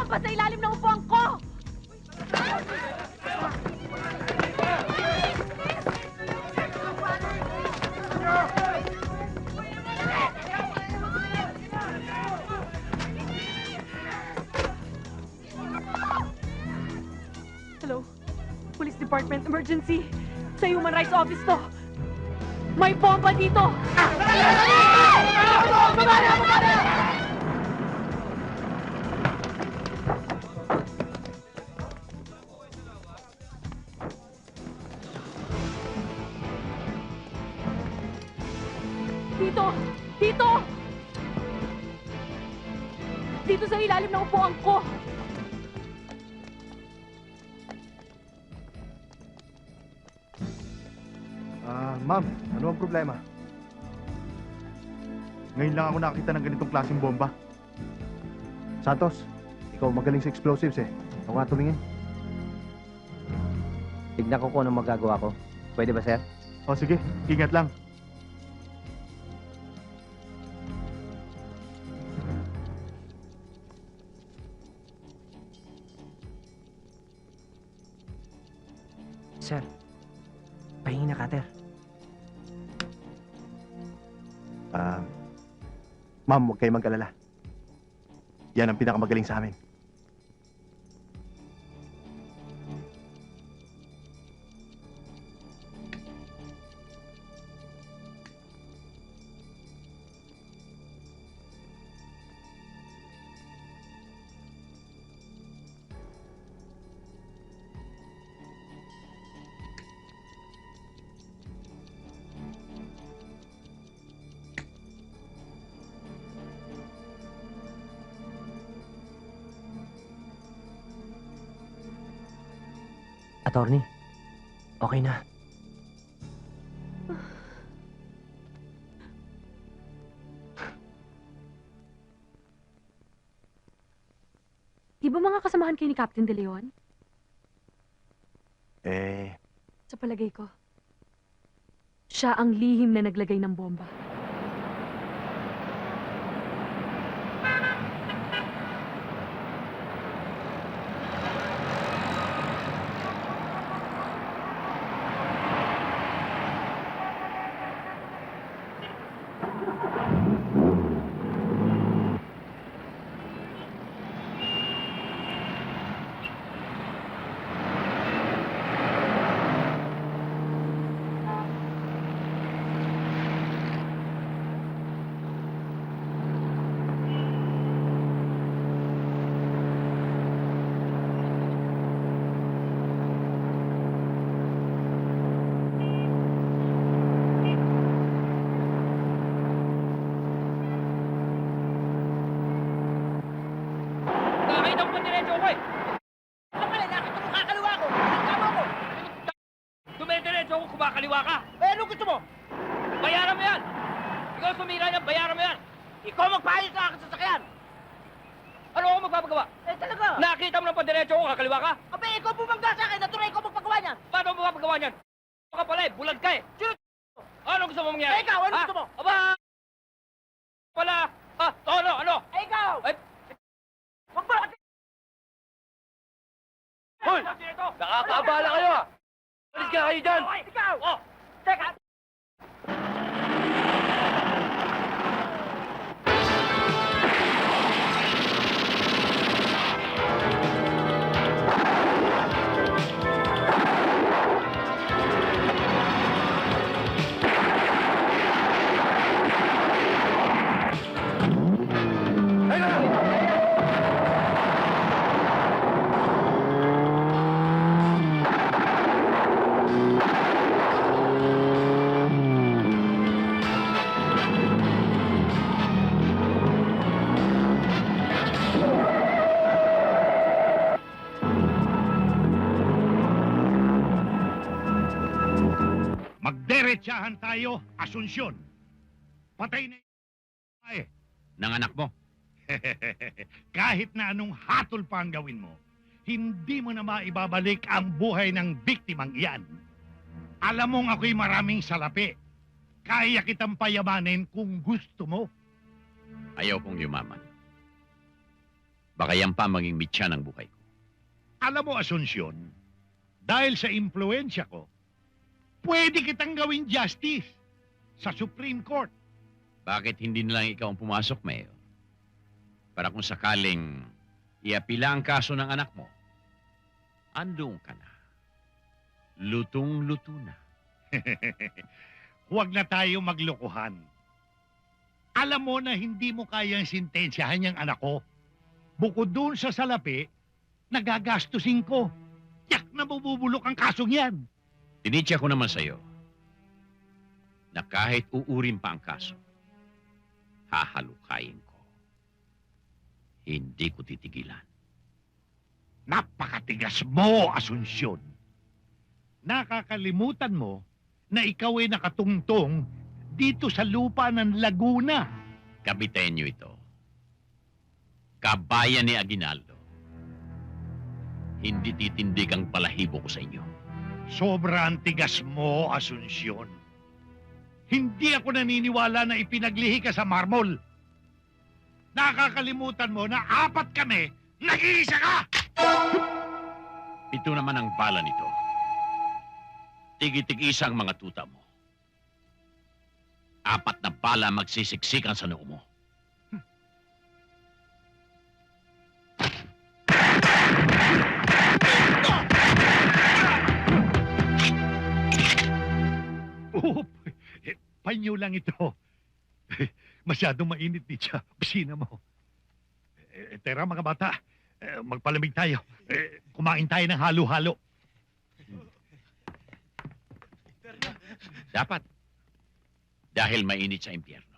bomba sa ilalim ng upuan ko! Hello? Police Department, emergency! Sa Human Rights Office to! May bomba dito! Dito! Dito! Dito sa ilalim ng upuan ko! Ma'am, ano ang problema? Ngayon lang ako nakakita ng ganitong klaseng bomba. Santos, ikaw magaling sa explosives eh. Ako nga tumingin. Tignan ko kung anong magagawa ko. Pwede ba, sir? O sige, ingat lang. Sir, pahingi na cutter. Ma'am, huwag kayong mag-alala. Yan ang pinakamagaling sa amin. Attorney, okay na. Di ba mga kasamahan kayo ni Captain De Leon? Sa palagay ko, siya ang lihim na naglagay ng bomba. Nakakita ko pa diretso ko eh! Ano pala, nakita mo kakaliwa ko! Tama ko! Dumidiretso ako, kumakaliwa ka! Eh, ano gusto mo? Bayaran mo yan! Ikaw sumira yan, bayaran mo yan! Ikaw magpahayos sa akin sa sakyan! Ano ako magpapagawa? Eh, talaga! Nakita mo na pa diretso ko, kakaliwa ka? Abe, ikaw bumangga sa akin, natuloy ikaw magpagawa niyan! Paano mo magpapagawa niyan? Ano ka pala eh, bulag ka eh! Sino? Ano gusto mo mangyari? Eh, ikaw, ano gusto mo? Aba! Pala! Ha? Ano? Eh, ikaw! Eh, wag ba? Hoy! Nakakabala kayo ah! Alis ka kayo dyan! Ikaw! Oh! Teka! Magdiretsahan tayo, Asunsyon. Patay na yung ng anak mo. Kahit na anong hatol pa ang gawin mo, hindi mo na maibabalik ang buhay ng biktimang iyan. Alam mong ako'y maraming salapi. Kaya kitang payamanin kung gusto mo. Ayaw kong yumaman. Baka yan pa maging mitya ng buhay ko. Alam mo, Asunsyon, dahil sa impluensya ko, pwede kitang gawing justice sa Supreme Court. Bakit hindi na lang ikaw ang pumasok, Mayor? Para kung sakaling iapila ang kaso ng anak mo, andun ka na. Lutong-luto na. Huwag na tayo maglokohan. Alam mo na hindi mo kayang sintensyahan yung anak ko. Bukod doon sa salapi, nagagastusin ko. Yak na mabubulok ang kasong yan. Tinitya ko naman sa'yo na kahit uurin pa ang kaso, hahalukayin ko. Hindi ko titigilan. Napakatigas mo, Asunsyon. Nakakalimutan mo na ikaw ay nakatungtong dito sa lupa ng Laguna. Kapitenyo ito. Kabayan ni Aguinaldo. Hindi titindig ang balahibo ko sa inyo. Sobrang tigas mo, Asunsyon. Hindi ako naniniwala na ipinaglihi ka sa marmol. Nakakalimutan mo na 4 kami, nag-iisa ka! Ito naman ang bala nito. Tigitig-isa ang mga tuta mo. 4 na bala magsisiksikan sa noo mo. Oh, panyo lang ito. Masyadong mainit dito sa kusina mo. Tara mga bata, magpalamig tayo. Kumain tayo ng halo-halo. Dapat. Dahil mainit sa impyerno.